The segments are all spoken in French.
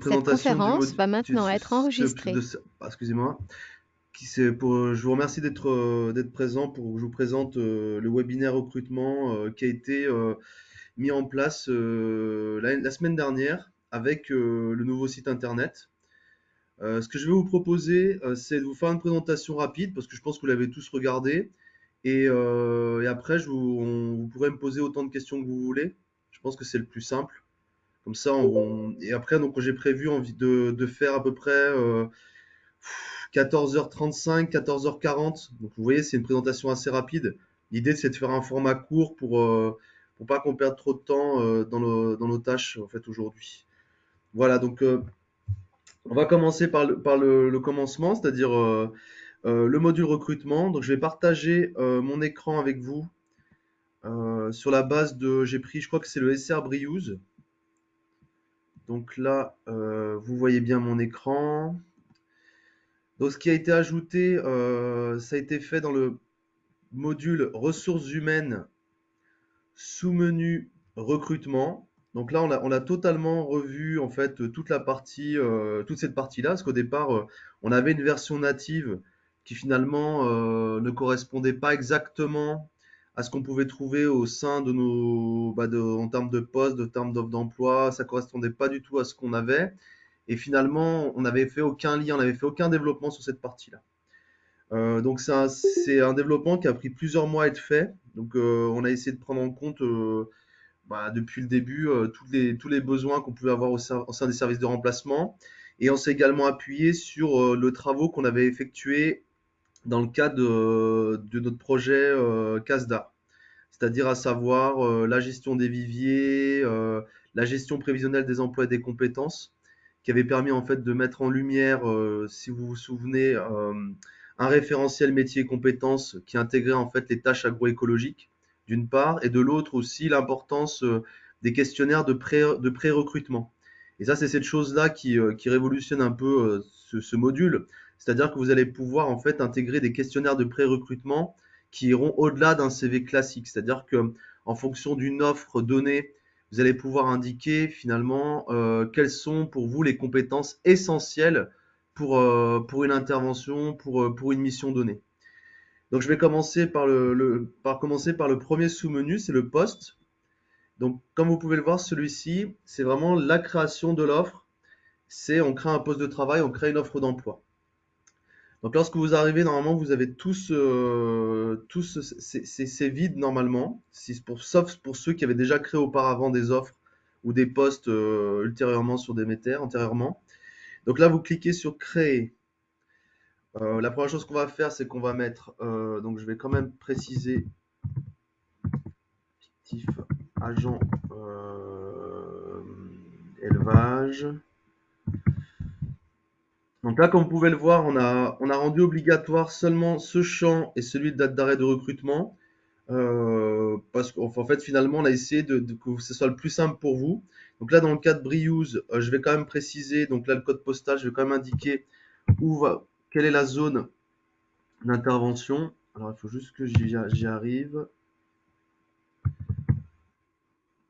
Cette présentation du conférence module. va maintenant être enregistrée. Excusez-moi. Je vous remercie d'être présent pour que je vous présente le webinaire recrutement qui a été mis en place la semaine dernière avec le nouveau site internet. Ce que je vais vous proposer, c'est de vous faire une présentation rapide parce que je pense que vous l'avez tous regardé. Et après, vous pourrez me poser autant de questions que vous voulez. Je pense que c'est le plus simple. Comme ça, et après, donc, j'ai prévu de faire à peu près 14h35, 14h40. Donc, vous voyez, c'est une présentation assez rapide. L'idée, c'est de faire un format court pour pas qu'on perde trop de temps dans nos tâches en fait aujourd'hui. Voilà, donc on va commencer le commencement, c'est-à-dire le module recrutement. Donc, je vais partager mon écran avec vous sur la base j'ai pris, je crois que c'est le SR Briouze. Donc là, vous voyez bien mon écran. Donc, ce qui a été ajouté, ça a été fait dans le module ressources humaines, sous-menu recrutement. Donc là, on a totalement revu en fait toute cette partie-là, parce qu'au départ, on avait une version native qui finalement ne correspondait pas exactement à ce qu'on pouvait trouver au sein de en termes de postes, de termes d'offres d'emploi. Ça correspondait pas du tout à ce qu'on avait. Et finalement, on n'avait fait aucun lien, on n'avait fait aucun développement sur cette partie-là. Donc c'est un développement qui a pris plusieurs mois à être fait. Donc on a essayé de prendre en compte depuis le début tous les besoins qu'on pouvait avoir au sein des services de remplacement. Et on s'est également appuyé sur le travaux qu'on avait effectué dans le cadre de notre projet CASDA, c'est-à-dire à savoir la gestion des viviers, la gestion prévisionnelle des emplois et des compétences, qui avait permis en fait de mettre en lumière, si vous vous souvenez, un référentiel métier et compétences qui intégrait en fait les tâches agroécologiques d'une part, et de l'autre aussi l'importance des questionnaires de pré-recrutement. Et ça, c'est cette chose-là qui révolutionne un peu ce module, c'est-à-dire que vous allez pouvoir en fait intégrer des questionnaires de pré-recrutement qui iront au-delà d'un CV classique. C'est-à-dire que en fonction d'une offre donnée, vous allez pouvoir indiquer finalement quelles sont pour vous les compétences essentielles pour une intervention, pour une mission donnée. Donc je vais commencer commencer par le premier sous-menu, c'est le poste. Donc comme vous pouvez le voir, celui-ci, c'est vraiment la création de l'offre. C'est on crée un poste de travail, on crée une offre d'emploi. Donc lorsque vous arrivez, normalement, vous avez c'est vide normalement, sauf pour ceux qui avaient déjà créé auparavant des offres ou des postes ultérieurement sur des métiers, antérieurement. Donc là, vous cliquez sur créer. La première chose qu'on va faire, c'est qu'on va mettre, donc je vais quand même préciser, fictif, agent élevage. Donc là, comme vous pouvez le voir, on a rendu obligatoire seulement ce champ et celui de date d'arrêt de recrutement. Parce qu'en fait, finalement, on a essayé que ce soit le plus simple pour vous. Donc là, dans le cas de Briouze, je vais quand même préciser, donc là, le code postal, je vais quand même indiquer quelle est la zone d'intervention. Alors, il faut juste que j'y arrive.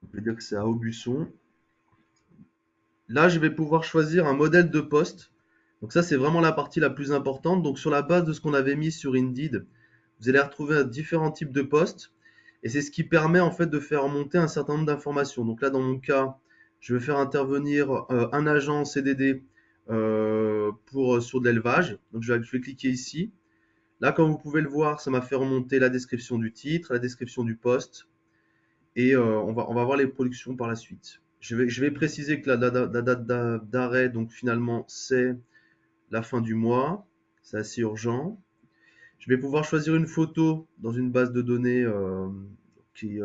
Je vais dire que c'est à Aubusson. Là, je vais pouvoir choisir un modèle de poste. Donc ça, c'est vraiment la partie la plus importante. Donc sur la base de ce qu'on avait mis sur Indeed, vous allez retrouver différents types de postes. Et c'est ce qui permet en fait de faire monter un certain nombre d'informations. Donc là, dans mon cas, je vais faire intervenir un agent CDD sur de l'élevage. Donc je vais cliquer ici. Là, comme vous pouvez le voir, ça m'a fait remonter la description du titre, la description du poste, et on va voir les productions par la suite. Je vais préciser que la date d'arrêt, donc finalement, c'est la fin du mois. C'est assez urgent. Je vais pouvoir choisir une photo dans une base de données qui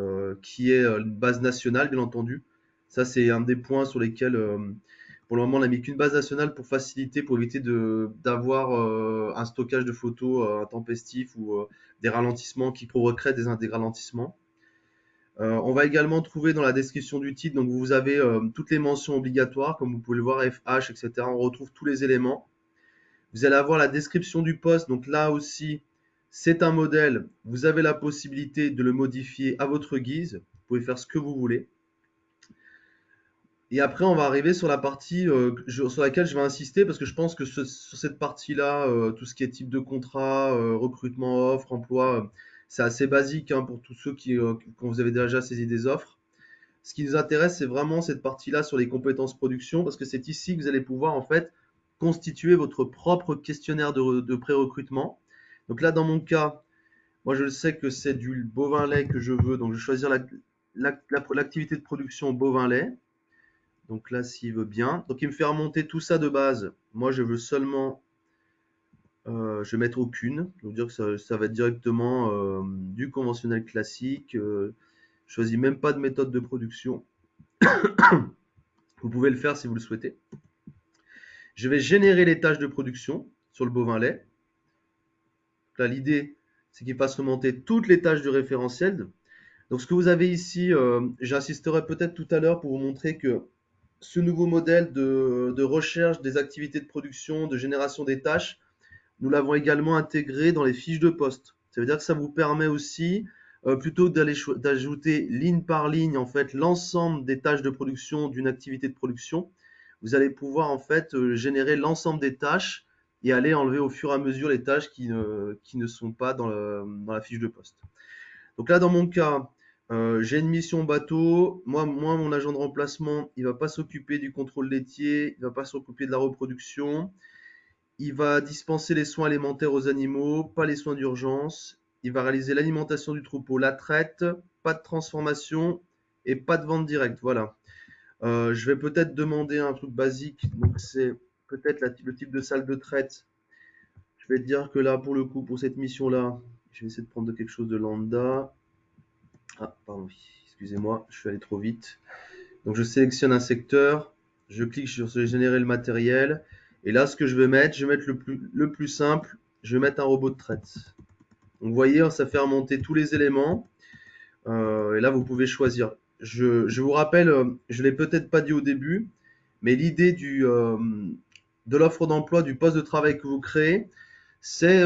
est une base nationale, bien entendu. Ça, c'est un des points sur lesquels, pour le moment, on n'a mis qu'une base nationale pour faciliter, pour éviter d'avoir un stockage de photos intempestif ou des ralentissements qui provoqueraient des ralentissements. On va également trouver dans la description du titre, donc vous avez toutes les mentions obligatoires, comme vous pouvez le voir, FH, etc. On retrouve tous les éléments. Vous allez avoir la description du poste, donc là aussi, c'est un modèle. Vous avez la possibilité de le modifier à votre guise. Vous pouvez faire ce que vous voulez. Et après, on va arriver sur la partie sur laquelle je vais insister parce que je pense que sur cette partie-là, tout ce qui est type de contrat, recrutement, offre, emploi, c'est assez basique hein, pour tous ceux quand vous avez déjà saisi des offres. Ce qui nous intéresse, c'est vraiment cette partie-là sur les compétences production parce que c'est ici que vous allez pouvoir en fait constituer votre propre questionnaire de pré-recrutement. Donc là, dans mon cas, moi je sais que c'est du bovin lait que je veux, donc je vais choisir l'activité de production bovin lait. Donc là, s'il veut bien. Donc il me fait remonter tout ça de base. Moi, je veux seulement, je vais mettre aucune. Donc dire que ça va être directement du conventionnel classique. Je choisis même pas de méthode de production. Vous pouvez le faire si vous le souhaitez. Je vais générer les tâches de production sur le bovin lait. Là, l'idée, c'est qu'il fasse remonter toutes les tâches du référentiel. Donc ce que vous avez ici, j'insisterai peut-être tout à l'heure pour vous montrer que ce nouveau modèle de recherche des activités de production, de génération des tâches, nous l'avons également intégré dans les fiches de poste. Ça veut dire que ça vous permet aussi, plutôt que d'ajouter ligne par ligne en fait l'ensemble des tâches de production d'une activité de production, vous allez pouvoir en fait générer l'ensemble des tâches et aller enlever au fur et à mesure les tâches qui ne sont pas dans la fiche de poste. Donc là, dans mon cas, j'ai une mission bateau. Moi, mon agent de remplacement, il va pas s'occuper du contrôle laitier, il va pas s'occuper de la reproduction. Il va dispenser les soins alimentaires aux animaux, pas les soins d'urgence. Il va réaliser l'alimentation du troupeau, la traite, pas de transformation et pas de vente directe. Voilà. Je vais peut-être demander un truc basique. Donc c'est peut-être le type de salle de traite. Je vais te dire que là, pour le coup, pour cette mission-là, je vais essayer de prendre quelque chose de lambda. Ah, pardon, excusez-moi, je suis allé trop vite. Donc je sélectionne un secteur, je clique sur générer le matériel, et là ce que je vais mettre le plus simple, je vais mettre un robot de traite. Donc vous voyez, ça fait remonter tous les éléments, et là vous pouvez choisir. Je vous rappelle, je ne l'ai peut-être pas dit au début, mais l'idée de l'offre d'emploi, du poste de travail que vous créez, c'est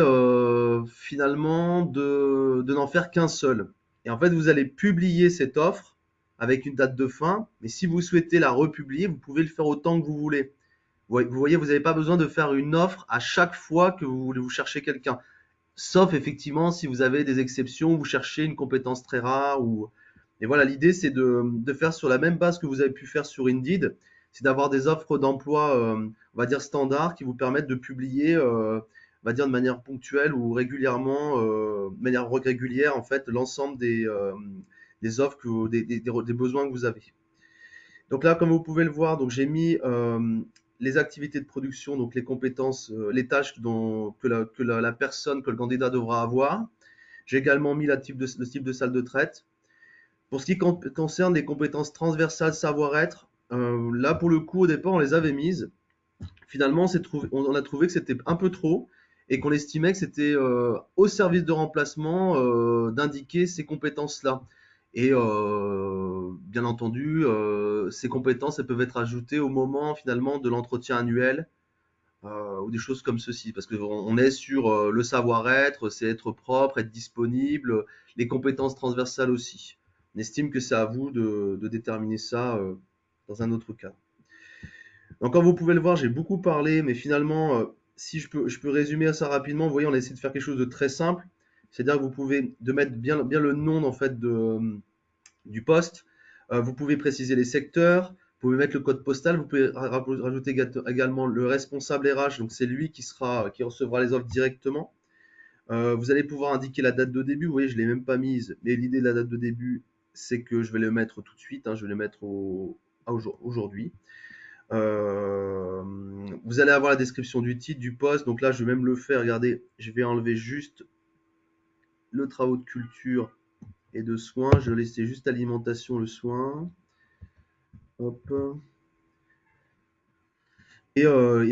finalement de n'en faire qu'un seul. Et en fait, vous allez publier cette offre avec une date de fin, mais si vous souhaitez la republier, vous pouvez le faire autant que vous voulez. Vous voyez, vous n'avez pas besoin de faire une offre à chaque fois que vous voulez vous chercher quelqu'un. Sauf effectivement si vous avez des exceptions, vous cherchez une compétence très rare ou. Et voilà, l'idée c'est de faire sur la même base que vous avez pu faire sur Indeed, c'est d'avoir des offres d'emploi, on va dire standards, qui vous permettent de publier, on va dire de manière ponctuelle ou régulièrement, de manière régulière en fait, l'ensemble des offres, des besoins que vous avez. Donc là, comme vous pouvez le voir, donc j'ai mis les activités de production, donc les compétences, les tâches que la personne, que le candidat devra avoir. J'ai également mis le type de salle de traite. Pour ce qui concerne les compétences transversales savoir-être, là pour le coup au départ on les avait mises. Finalement on a trouvé que c'était un peu trop et qu'on estimait que c'était au service de remplacement d'indiquer ces compétences-là. Et bien entendu, ces compétences elles peuvent être ajoutées au moment finalement de l'entretien annuel ou des choses comme ceci, parce qu'on est sur le savoir-être, c'est être propre, être disponible, les compétences transversales aussi. On estime que c'est à vous de déterminer ça dans un autre cas. Donc, comme vous pouvez le voir, j'ai beaucoup parlé, mais finalement, si je peux résumer ça rapidement, vous voyez, on a essayé de faire quelque chose de très simple, c'est-à-dire que vous pouvez de mettre bien le nom en fait du poste. Vous pouvez préciser les secteurs, vous pouvez mettre le code postal, vous pouvez rajouter également le responsable RH, donc c'est lui qui recevra les offres directement. Vous allez pouvoir indiquer la date de début, vous voyez, je ne l'ai même pas mise, mais l'idée de la date de début, c'est que je vais le mettre tout de suite, hein, je vais le mettre aujourd'hui. Euh, Vous allez avoir la description du titre, du poste, donc là je vais même le faire, regardez, je vais enlever juste le travaux de culture et de soins, je vais laisser juste alimentation, le soin. Hop. Et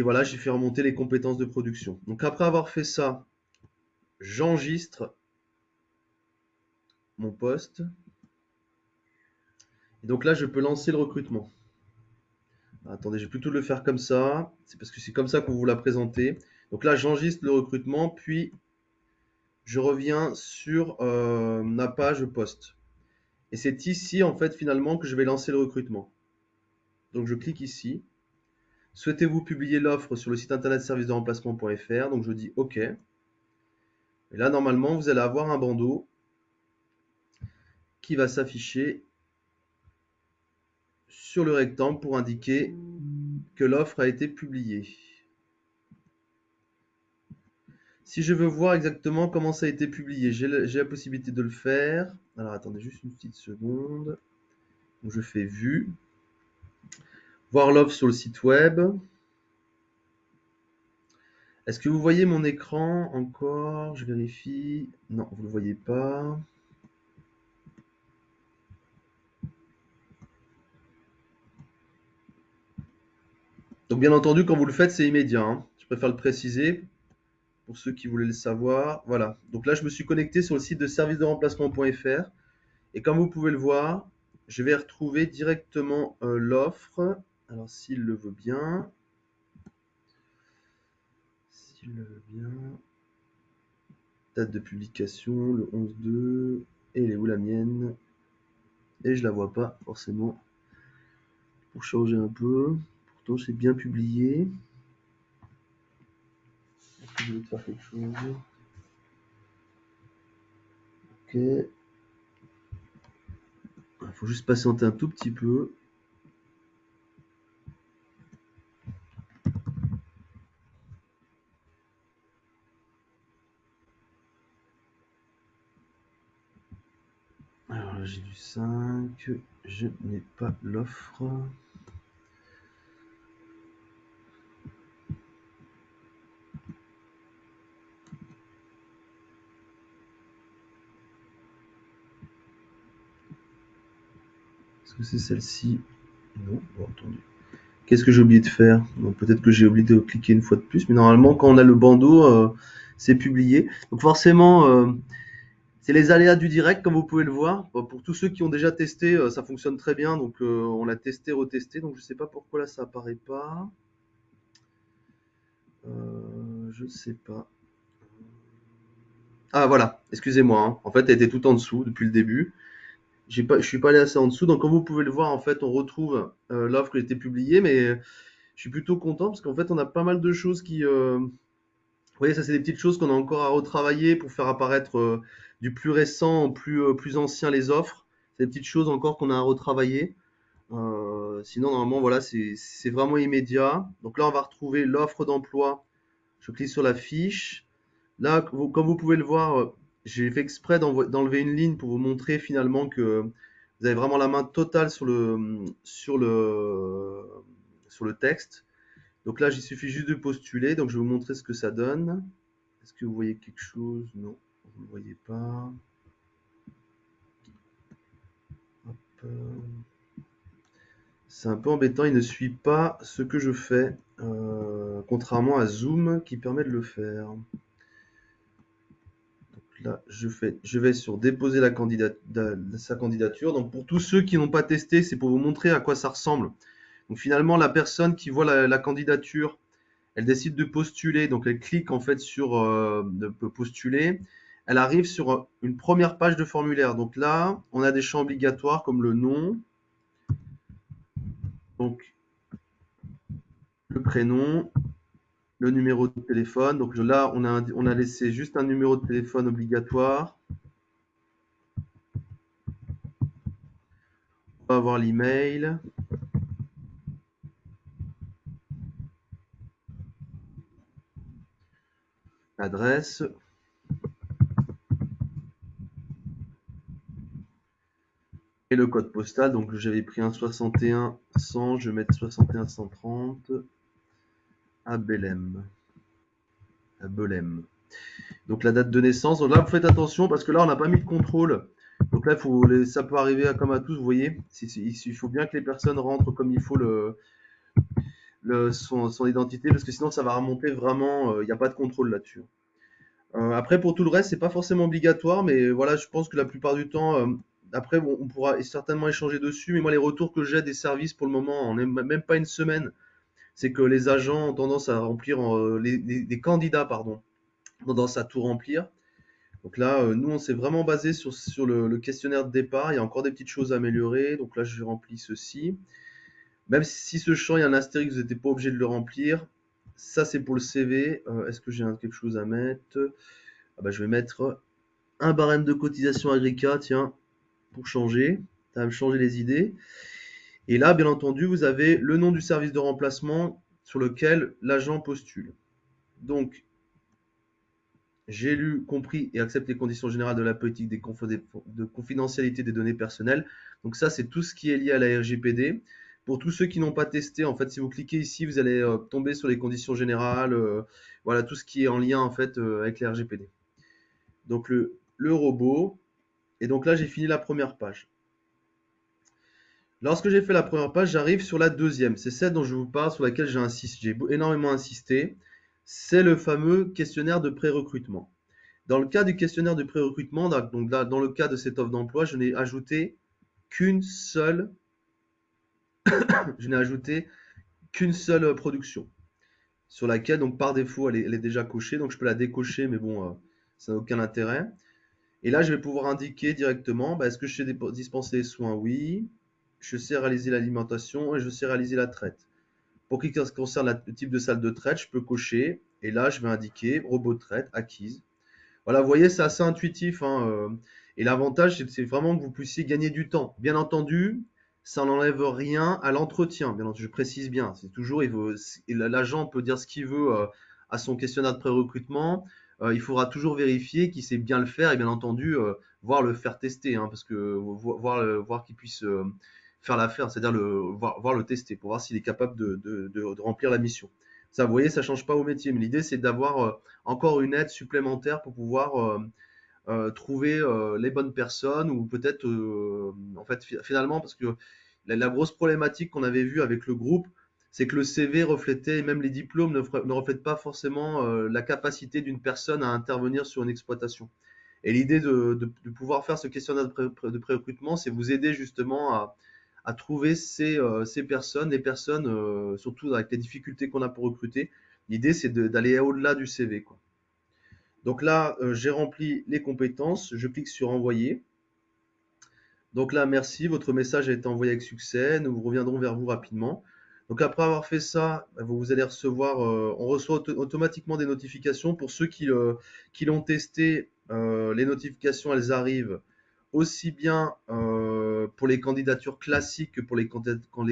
voilà, j'ai fait remonter les compétences de production. Donc après avoir fait ça, j'enregistre mon poste. Et donc là, je peux lancer le recrutement. Attendez, je vais plutôt le faire comme ça. C'est parce que c'est comme ça qu'on vous l'a présenté. Donc là, j'enregistre le recrutement, puis je reviens sur ma page poste. Et c'est ici, en fait, finalement, que je vais lancer le recrutement. Donc je clique ici. Souhaitez-vous publier l'offre sur le site internet service-de-remplacement.fr? Donc je dis OK. Et là, normalement, vous allez avoir un bandeau qui va s'afficher sur le rectangle pour indiquer que l'offre a été publiée. Si je veux voir exactement comment ça a été publié, j'ai la possibilité de le faire. Alors attendez juste une petite seconde. Donc, je fais vue, voir l'offre sur le site web. Est-ce que vous voyez mon écran encore? Je vérifie. Non, vous ne le voyez pas. Donc bien entendu, quand vous le faites, c'est immédiat, hein. Je préfère le préciser pour ceux qui voulaient le savoir. Voilà. Donc là, je me suis connecté sur le site de service-de-remplacement.fr et comme vous pouvez le voir, je vais retrouver directement l'offre. Alors s'il le veut bien, s'il le veut bien, date de publication, le 11/2, et elle est où la mienne? Et je la vois pas forcément, pour changer un peu. Pourtant, c'est bien publié. Est-ce que je vais faire quelque chose? Ok. Il faut juste patienter un tout petit peu. Alors là, j'ai du 5. Je n'ai pas l'offre. Est-ce que c'est celle-ci? Non, bon, entendu. Qu'est-ce que j'ai oublié de faire? Donc peut-être que j'ai oublié de cliquer une fois de plus, mais normalement, quand on a le bandeau, c'est publié. Donc forcément, c'est les aléas du direct, comme vous pouvez le voir. Bon, pour tous ceux qui ont déjà testé, ça fonctionne très bien. Donc on l'a testé, retesté. Donc je ne sais pas pourquoi là ça apparaît pas. Je ne sais pas. Ah voilà, excusez-moi, hein. En fait, elle était tout en dessous depuis le début. Je suis pas allé assez en dessous. Donc comme vous pouvez le voir, en fait, on retrouve l'offre qui a été publiée, mais je suis plutôt content parce qu'en fait, on a pas mal de choses qui, vous voyez, ça, c'est des petites choses qu'on a encore à retravailler pour faire apparaître du plus récent au plus ancien les offres. C'est des petites choses encore qu'on a à retravailler. Sinon, normalement, voilà, c'est vraiment immédiat. Donc là, on va retrouver l'offre d'emploi. Je clique sur la fiche. Là, comme vous pouvez le voir, j'ai fait exprès d'enlever une ligne pour vous montrer finalement que vous avez vraiment la main totale sur le texte. Donc là, il suffit juste de postuler. Donc je vais vous montrer ce que ça donne. Est-ce que vous voyez quelque chose? Non, vous ne le voyez pas. Hop, c'est un peu embêtant, il ne suit pas ce que je fais, contrairement à Zoom qui permet de le faire. Donc là, je vais sur déposer sa candidature. Donc pour tous ceux qui n'ont pas testé, c'est pour vous montrer à quoi ça ressemble. Donc finalement, la personne qui voit la candidature, elle décide de postuler, donc elle clique en fait sur de postuler. Elle arrive sur une première page de formulaire. Donc là, on a des champs obligatoires comme le nom, donc le prénom, le numéro de téléphone. Donc là, on a laissé juste un numéro de téléphone obligatoire. On va avoir l'email, l'adresse et le code postal. Donc j'avais pris un 61 100, je vais mettre 61 130 à Belém. À Belém. Donc la date de naissance. Donc là, vous faites attention parce que là, on n'a pas mis de contrôle. Donc là, ça peut arriver comme à tous, vous voyez. Il faut bien que les personnes rentrent comme il faut son identité parce que sinon, ça va remonter vraiment. Il n'y a pas de contrôle là-dessus. Après, pour tout le reste, c'est pas forcément obligatoire, mais voilà, je pense que la plupart du temps, après, on pourra certainement échanger dessus. Mais moi, les retours que j'ai des services pour le moment, on n'est même pas une semaine, c'est que les agents ont tendance à remplir, les candidats, pardon, ont tendance à tout remplir. Donc là, nous, on s'est vraiment basé sur le questionnaire de départ. Il y a encore des petites choses à améliorer. Donc là, je remplis ceci. Même si ce champ, il y a un astérisque, vous n'êtes pas obligé de le remplir. Ça, c'est pour le CV. Est-ce que j'ai quelque chose à mettre? Ah bah, je vais mettre un barème de cotisation agricole, tiens, pour changer. Ça va me changer les idées. Et là, bien entendu, vous avez le nom du service de remplacement sur lequel l'agent postule. Donc, j'ai lu, compris et accepte les conditions générales de la politique de confidentialité des données personnelles. Donc ça, c'est tout ce qui est lié à la RGPD. Pour tous ceux qui n'ont pas testé, en fait, si vous cliquez ici, vous allez tomber sur les conditions générales, voilà, tout ce qui est en lien en fait avec la RGPD. Donc le robot. Et donc là, j'ai fini la première page. Lorsque j'ai fait la première page, j'arrive sur la deuxième. C'est celle dont je vous parle, sur laquelle j'ai énormément insisté. C'est le fameux questionnaire de pré-recrutement. Dans le cas du questionnaire de pré-recrutement, donc là, dans le cas de cette offre d'emploi, qu'une seule, je n'ai ajouté qu'une seule production sur laquelle, donc par défaut, elle est déjà cochée. Donc je peux la décocher, mais bon, ça n'a aucun intérêt. Et là, je vais pouvoir indiquer directement, bah, est-ce que je sais dispenser les soins? Oui. Je sais réaliser l'alimentation et je sais réaliser la traite. Pour ce qui concerne le type de salle de traite, je peux cocher. Et là, je vais indiquer robot de traite acquise. Voilà, vous voyez, c'est assez intuitif, hein, et l'avantage, c'est vraiment que vous puissiez gagner du temps. Bien entendu, ça n'enlève rien à l'entretien. Bien entendu, je précise bien. C'est toujours, l'agent peut dire ce qu'il veut à son questionnaire de pré-recrutement. Il faudra toujours vérifier qu'il sait bien le faire et bien entendu voir le faire tester, hein, parce que voir qu'il puisse faire l'affaire, c'est-à-dire voir le tester pour voir s'il est capable de remplir la mission. Ça, vous voyez, ça change pas au métier, mais l'idée c'est d'avoir encore une aide supplémentaire pour pouvoir trouver les bonnes personnes ou peut-être, en fait, finalement, parce que la grosse problématique qu'on avait vue avec le groupe, c'est que le CV reflétait, même les diplômes ne reflètent pas forcément la capacité d'une personne à intervenir sur une exploitation. Et l'idée de pouvoir faire ce questionnaire de pré-recrutement, c'est vous aider justement à trouver ces personnes, les personnes, surtout avec les difficultés qu'on a pour recruter. L'idée, c'est d'aller au-delà du CV, quoi. Donc là, j'ai rempli les compétences. Je clique sur envoyer. Donc là, merci, votre message a été envoyé avec succès. Nous reviendrons vers vous rapidement. Donc après avoir fait ça, vous allez recevoir, on reçoit automatiquement des notifications. Pour ceux qui l'ont testé, les notifications, elles arrivent aussi bien pour les candidatures classiques que pour les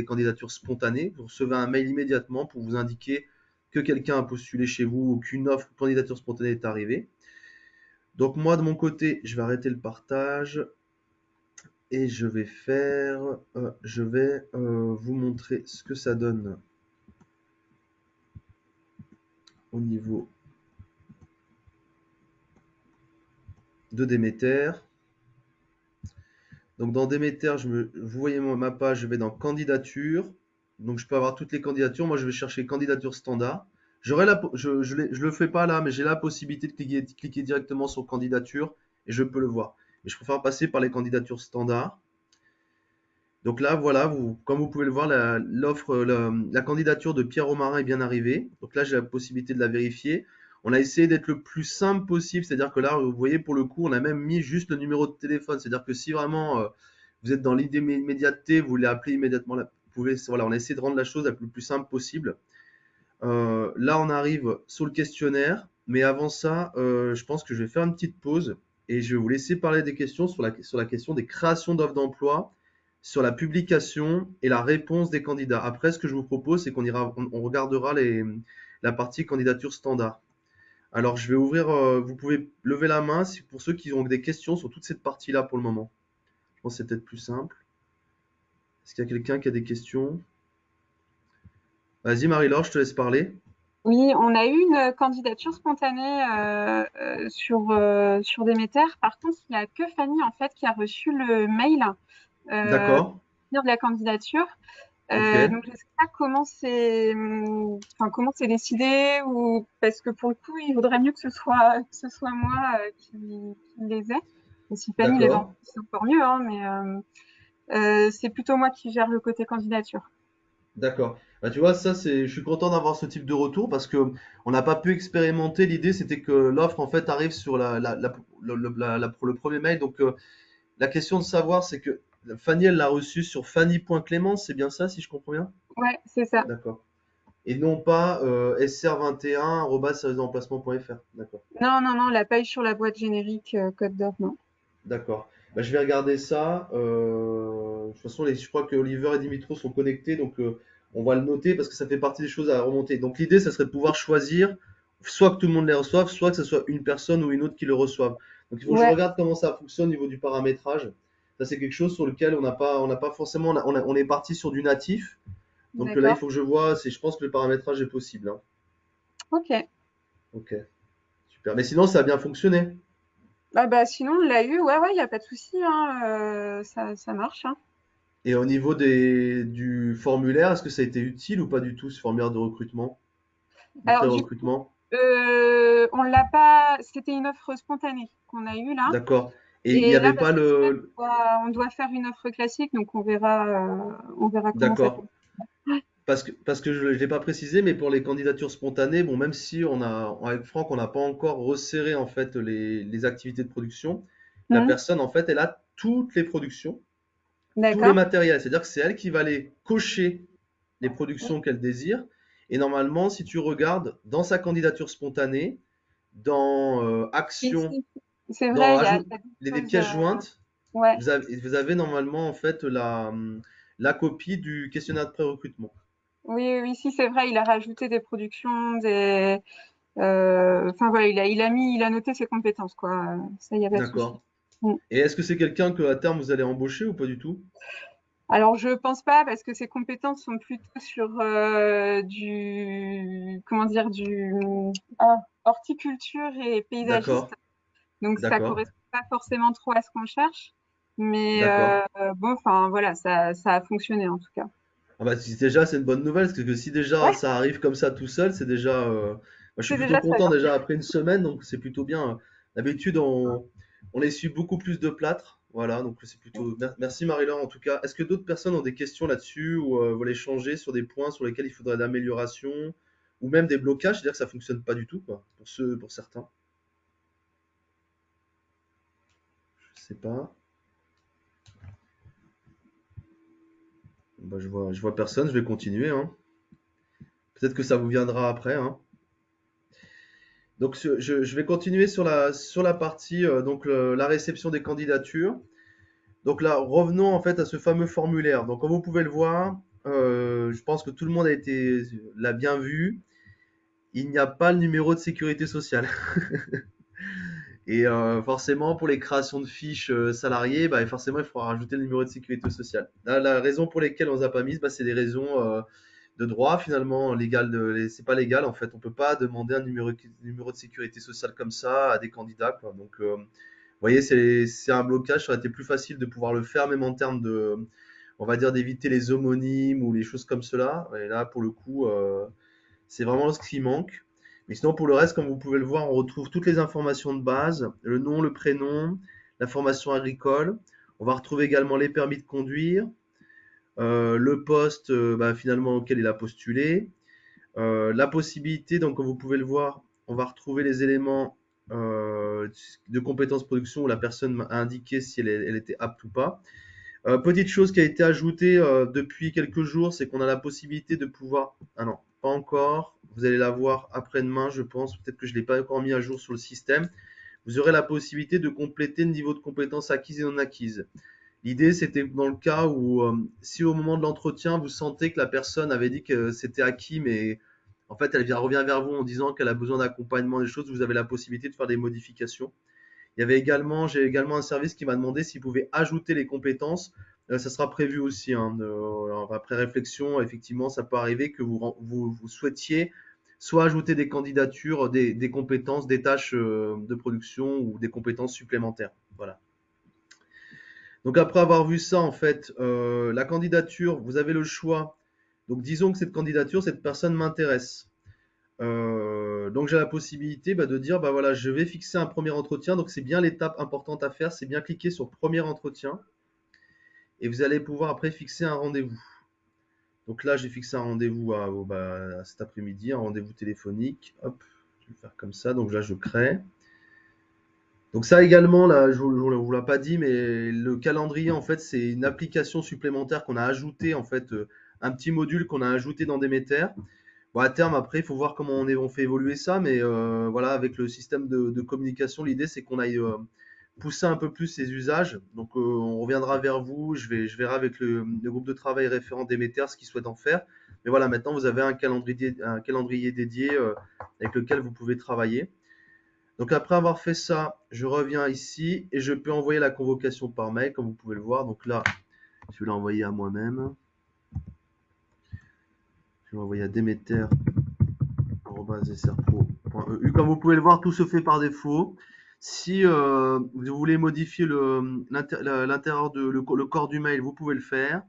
candidatures spontanées. Vous recevez un mail immédiatement pour vous indiquer que quelqu'un a postulé chez vous ou qu'une offre candidature spontanée est arrivée. Donc moi de mon côté, je vais arrêter le partage et je vais vous montrer ce que ça donne au niveau de Demeter. Donc dans Demeter, vous voyez ma page, je vais dans candidature. Donc je peux avoir toutes les candidatures. Moi je vais chercher candidature standard. Je le fais pas là, mais j'ai la possibilité de cliquer directement sur candidature et je peux le voir. Mais je préfère passer par les candidatures standards. Donc là, voilà, comme vous pouvez le voir, la candidature de Pierre Romarin est bien arrivée. Donc là, j'ai la possibilité de la vérifier. On a essayé d'être le plus simple possible, c'est-à-dire que là, vous voyez, pour le coup, on a même mis juste le numéro de téléphone. C'est-à-dire que si vraiment vous êtes dans l'idée immédiateté, vous voulez appeler immédiatement, vous pouvez, voilà, on a essayé de rendre la chose la plus simple possible. Là, on arrive sur le questionnaire, mais avant ça, je pense que je vais faire une petite pause et je vais vous laisser parler des questions sur la question des créations d'offres d'emploi, sur la publication et la réponse des candidats. Après, ce que je vous propose, c'est on regardera la partie candidature standard. Alors, je vais ouvrir, vous pouvez lever la main pour ceux qui ont des questions sur toute cette partie-là pour le moment. Je pense que c'est peut-être plus simple. Est-ce qu'il y a quelqu'un qui a des questions? Vas-y, Marie-Laure, je te laisse parler. Oui, on a eu une candidature spontanée sur Demeter. Par contre, il n'y a que Fanny en fait qui a reçu le mail D'accord. de la candidature. Ok. Donc je ne sais pas comment c'est décidé ou parce que pour le coup, il vaudrait mieux que ce soit moi qui les ai. Et si Fanny les envoie, D'accord. c'est encore mieux, hein, mais c'est plutôt moi qui gère le côté candidature. D'accord. Bah, tu vois, je suis content d'avoir ce type de retour parce que on n'a pas pu expérimenter. L'idée, c'était que l'offre, en fait, arrive sur le premier mail. Donc, la question de savoir, c'est que Fanny, elle l'a reçu sur fanny.clémence, c'est bien ça, si je comprends bien? Ouais, c'est ça. D'accord. Et non pas sr21@serviceemplacement.fr. D'accord. Non, non, non, la paye sur la boîte générique Côte d'Or, non. D'accord. Bah, je vais regarder ça. De toute façon, je crois que Oliver et Dimitro sont connectés, donc on va le noter parce que ça fait partie des choses à remonter. Donc l'idée, ça serait de pouvoir choisir soit que tout le monde les reçoive, soit que ce soit une personne ou une autre qui le reçoive. Donc il faut que je Ouais, regarde comment ça fonctionne au niveau du paramétrage. Ça, c'est quelque chose sur lequel on n'a pas forcément, on est parti sur du natif. Donc là, il d'accord. faut que je vois, je pense que le paramétrage est possible, hein. Ok. Ok, super. Mais sinon, ça a bien fonctionné. Ah bah sinon, on l'a eu, ouais, ouais, il n'y a pas de souci, hein, ça marche, hein. Et au niveau du formulaire, est-ce que ça a été utile ou pas du tout, ce formulaire de recrutement, de Alors du coup, pré-recrutement? on l'a pas, c'était une offre spontanée qu'on a eue là. D'accord. Et il n'y Et là, avait bah, pas cette semaine, le... on doit faire une offre classique, donc on verra comment ça D'accord. fonctionne. Parce que je ne l'ai pas précisé, mais pour les candidatures spontanées, bon, même si avec Franck, on n'a pas encore resserré en fait les activités de production, la Mhm. personne, en fait, elle a toutes les productions, tous les D'accord. matériels. C'est-à-dire que c'est elle qui va aller cocher les productions qu'elle désire. Et normalement, si tu regardes dans sa candidature spontanée, dans Si, Action, si, c'est dans vrai, il y a les des choses. pièces jointes, Ouais. vous avez normalement en fait la copie du questionnaire de pré-recrutement. Oui, oui, oui, si, c'est vrai, il a rajouté des productions, enfin voilà, il a noté ses compétences, quoi. Ça, il n'y a pas de souci. D'accord. Mm. Et est-ce que c'est quelqu'un que à terme vous allez embaucher ou pas du tout? Alors, je pense pas, parce que ses compétences sont plutôt sur comment dire, horticulture et paysagiste. D'accord, Donc, ça d'accord, correspond pas forcément trop à ce qu'on cherche. Mais d'accord. bon, enfin, voilà, ça a fonctionné en tout cas. Ah bah déjà c'est une bonne nouvelle, parce que si déjà Ouais, ça arrive comme ça tout seul, c'est déjà. Moi, je suis c'est plutôt déjà très content bien. déjà après une semaine, donc c'est plutôt bien. D'habitude on essuie beaucoup plus de plâtre, voilà, donc c'est plutôt. Merci Marie-Laure en tout cas. Est-ce que d'autres personnes ont des questions là-dessus ou veulent échanger sur des points sur lesquels il faudrait d'amélioration ou même des blocages, c'est-à-dire que ça fonctionne pas du tout quoi, pour certains. Je sais pas. Bah, je vois personne, je vais continuer, hein. Peut-être que ça vous viendra après, hein. Donc je vais continuer sur la partie donc la réception des candidatures. Donc là, revenons en fait à ce fameux formulaire. Donc comme vous pouvez le voir, je pense que tout le monde l'a bien vu. Il n'y a pas le numéro de sécurité sociale. Et forcément, pour les créations de fiches salariés, bah, forcément, il faudra rajouter le numéro de sécurité sociale. Là, la raison pour lesquelles on ne les a pas mises, bah, c'est des raisons de droit finalement légal. C'est pas légal en fait. On peut pas demander un numéro de sécurité sociale comme ça à des candidats, quoi. Donc, vous voyez, c'est un blocage. Ça aurait été plus facile de pouvoir le faire, même en termes on va dire, d'éviter les homonymes ou les choses comme cela. Et là, pour le coup, c'est vraiment ce qui manque. Mais sinon, pour le reste, comme vous pouvez le voir, on retrouve toutes les informations de base, le nom, le prénom, la formation agricole. On va retrouver également les permis de conduire, le poste bah, finalement auquel il a postulé, la possibilité, donc comme vous pouvez le voir, on va retrouver les éléments de compétences production où la personne a indiqué si elle était apte ou pas. Petite chose qui a été ajoutée depuis quelques jours, c'est qu'on a la possibilité de pouvoir. Ah non, pas encore. Vous allez la voir après-demain, je pense. Peut-être que je ne l'ai pas encore mis à jour sur le système. Vous aurez la possibilité de compléter le niveau de compétences acquises et non acquises. L'idée, c'était dans le cas où, si au moment de l'entretien, vous sentez que la personne avait dit que c'était acquis, mais en fait, revient vers vous en disant qu'elle a besoin d'accompagnement des choses, vous avez la possibilité de faire des modifications. J'ai également un service qui m'a demandé s'il pouvait ajouter les compétences. Ça sera prévu aussi, hein. Après réflexion, effectivement, ça peut arriver que vous souhaitiez soit ajouter des candidatures, des compétences, des tâches de production ou des compétences supplémentaires. Voilà. Donc après avoir vu ça, en fait, la candidature, vous avez le choix. Donc disons que cette candidature, cette personne m'intéresse. Donc j'ai la possibilité bah, de dire, bah voilà, je vais fixer un premier entretien. Donc c'est bien l'étape importante à faire, c'est bien cliquer sur premier entretien et vous allez pouvoir après fixer un rendez-vous. Donc là, j'ai fixé un rendez-vous à cet après-midi, un rendez-vous téléphonique. Hop, je vais faire comme ça. Donc là, je crée. Donc ça également, là, je ne vous l'ai pas dit, mais le calendrier, en fait, c'est une application supplémentaire qu'on a ajoutée, en fait, un petit module qu'on a ajouté dans Demeter. Bon, à terme, après, il faut voir comment on fait évoluer ça, mais voilà, avec le système de communication, l'idée, c'est qu'on aille pousser un peu plus ces usages. Donc, on reviendra vers vous. Je verrai avec le groupe de travail référent Demeter ce qu'ils souhaitent en faire. Mais voilà, maintenant, vous avez un calendrier dédié avec lequel vous pouvez travailler. Donc après avoir fait ça, je reviens ici et je peux envoyer la convocation par mail, comme vous pouvez le voir. Donc là, je vais l'envoyer à moi-même. Je vais l'envoyer à demeter@srpro.eu. Comme vous pouvez le voir, tout se fait par défaut. Si vous voulez modifier l'intérieur le corps du mail, vous pouvez le faire.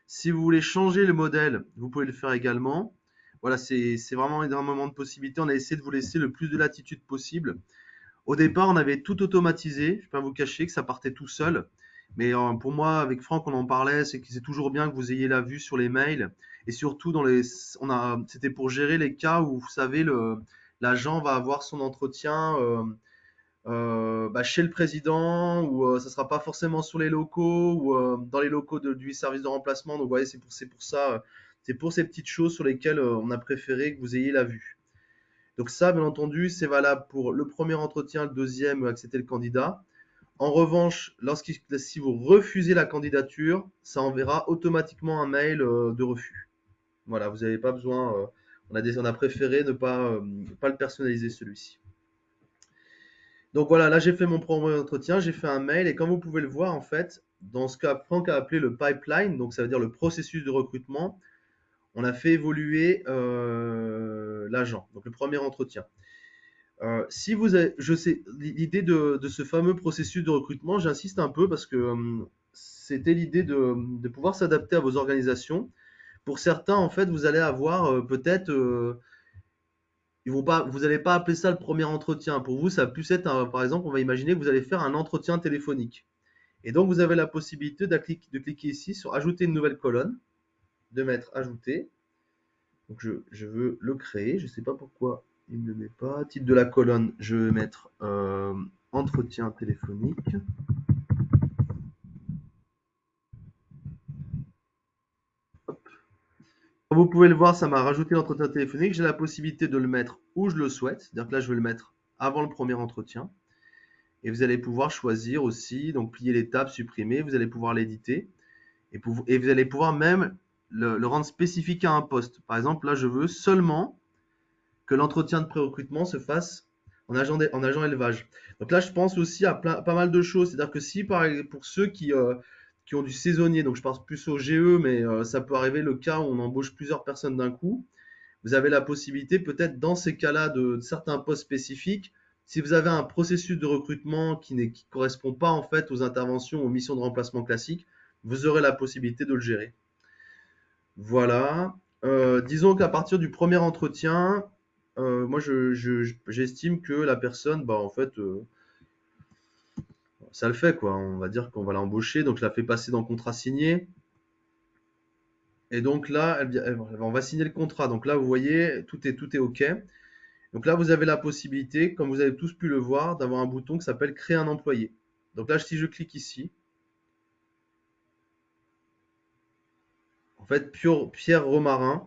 Si vous voulez changer le modèle, vous pouvez le faire également. Voilà, c'est vraiment énormément de possibilités. On a essayé de vous laisser le plus de latitude possible. Au départ, on avait tout automatisé. Je ne vais pas vous cacher que ça partait tout seul. Mais pour moi, avec Franck, on en parlait, c'est que c'est toujours bien que vous ayez la vue sur les mails. Et surtout, c'était pour gérer les cas où, vous savez, l'agent va avoir son entretien chez le président, ou ça ne sera pas forcément sur les locaux, ou dans les locaux du service de remplacement. Donc, vous voyez, c'est pour ça, c'est pour ces petites choses sur lesquelles on a préféré que vous ayez la vue. Donc ça, bien entendu, c'est valable pour le premier entretien, le deuxième, accepter le candidat. En revanche, si vous refusez la candidature, ça enverra automatiquement un mail de refus. Voilà, vous n'avez pas besoin. On a préféré ne pas le personnaliser celui-ci. Donc voilà, là j'ai fait mon premier entretien, j'ai fait un mail et comme vous pouvez le voir en fait, dans ce que Franck a appelé le pipeline, donc ça veut dire le processus de recrutement, on a fait évoluer l'agent, donc le premier entretien. Si vous avez, je sais, l'idée de ce fameux processus de recrutement, j'insiste un peu parce que c'était l'idée de pouvoir s'adapter à vos organisations. Pour certains, en fait, vous allez avoir peut-être, vous n'allez pas appeler ça le premier entretien. Pour vous, ça va plus être, par exemple, on va imaginer que vous allez faire un entretien téléphonique. Et donc, vous avez la possibilité de cliquer ici sur ajouter une nouvelle colonne, de mettre ajouter. Donc, je veux le créer. Je ne sais pas pourquoi il ne le met pas. Titre de la colonne, je vais mettre entretien téléphonique. Comme vous pouvez le voir, ça m'a rajouté l'entretien téléphonique. J'ai la possibilité de le mettre où je le souhaite. C'est-à-dire que là, je vais le mettre avant le premier entretien. Et vous allez pouvoir choisir aussi, donc plier les tables, supprimer. Vous allez pouvoir l'éditer. Et vous allez pouvoir même le rendre spécifique à un poste. Par exemple, là, je veux seulement que l'entretien de pré-recrutement se fasse en agent élevage. Donc là, je pense aussi à pas mal de choses. C'est-à-dire que si, pour ceux qui ont du saisonnier, donc je pense plus au GE, mais ça peut arriver le cas où on embauche plusieurs personnes d'un coup, vous avez la possibilité peut-être dans ces cas-là de certains postes spécifiques, si vous avez un processus de recrutement qui ne correspond pas en fait aux interventions, aux missions de remplacement classiques, vous aurez la possibilité de le gérer. Voilà. Disons qu'à partir du premier entretien, moi j'estime que la personne, bah en fait, ça le fait quoi. On va dire qu'on va l'embaucher, donc je la fais passer dans le contrat signé. Et donc là, on va signer le contrat. Donc là, vous voyez, tout est OK. Donc là, vous avez la possibilité, comme vous avez tous pu le voir, d'avoir un bouton qui s'appelle créer un employé. Donc là, si je clique ici, en fait, Pierre Romarin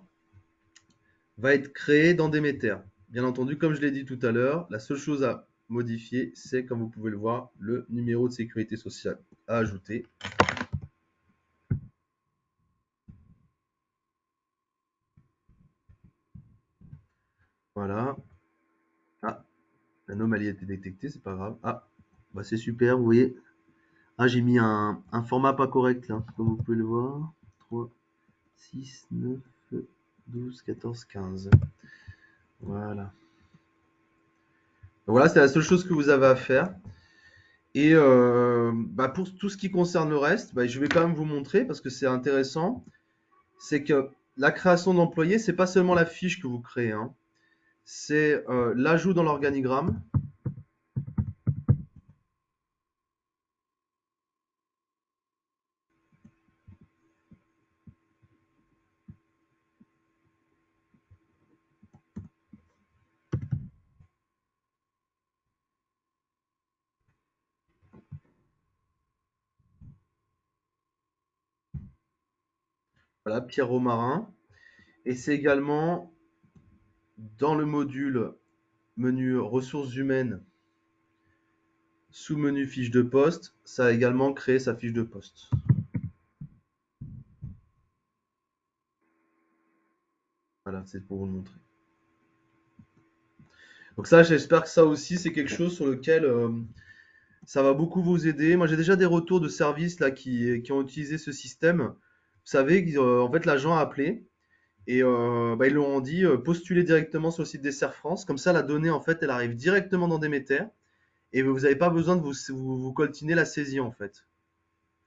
va être créé dans Demeter. Bien entendu, comme je l'ai dit tout à l'heure, la seule chose à modifier, c'est, comme vous pouvez le voir, le numéro de sécurité sociale à ajouter. Voilà. Ah, l'anomalie a été détectée, c'est pas grave. Ah, bah c'est super, vous voyez. Ah, j'ai mis un format pas correct là, comme vous pouvez le voir. 3, 6, 9, 12, 14, 15. Voilà. Donc voilà, c'est la seule chose que vous avez à faire. Et pour tout ce qui concerne le reste, je vais quand même vous montrer parce que c'est intéressant. C'est que la création d'employés, c'est pas seulement la fiche que vous créez, hein. C'est l'ajout dans l'organigramme. Voilà, Pierre Romarin. Et c'est également dans le module menu ressources humaines, sous-menu fiche de poste, ça a également créé sa fiche de poste. Voilà, c'est pour vous le montrer. Donc ça, j'espère que ça aussi, c'est quelque chose sur lequel ça va beaucoup vous aider. Moi, j'ai déjà des retours de services là qui ont utilisé ce système. Vous savez, en fait, l'agent a appelé et ils leur ont dit postulez directement sur le site des France. Comme ça, la donnée, en fait, elle arrive directement dans Demeter et vous n'avez pas besoin de vous coltiner la saisie, en fait.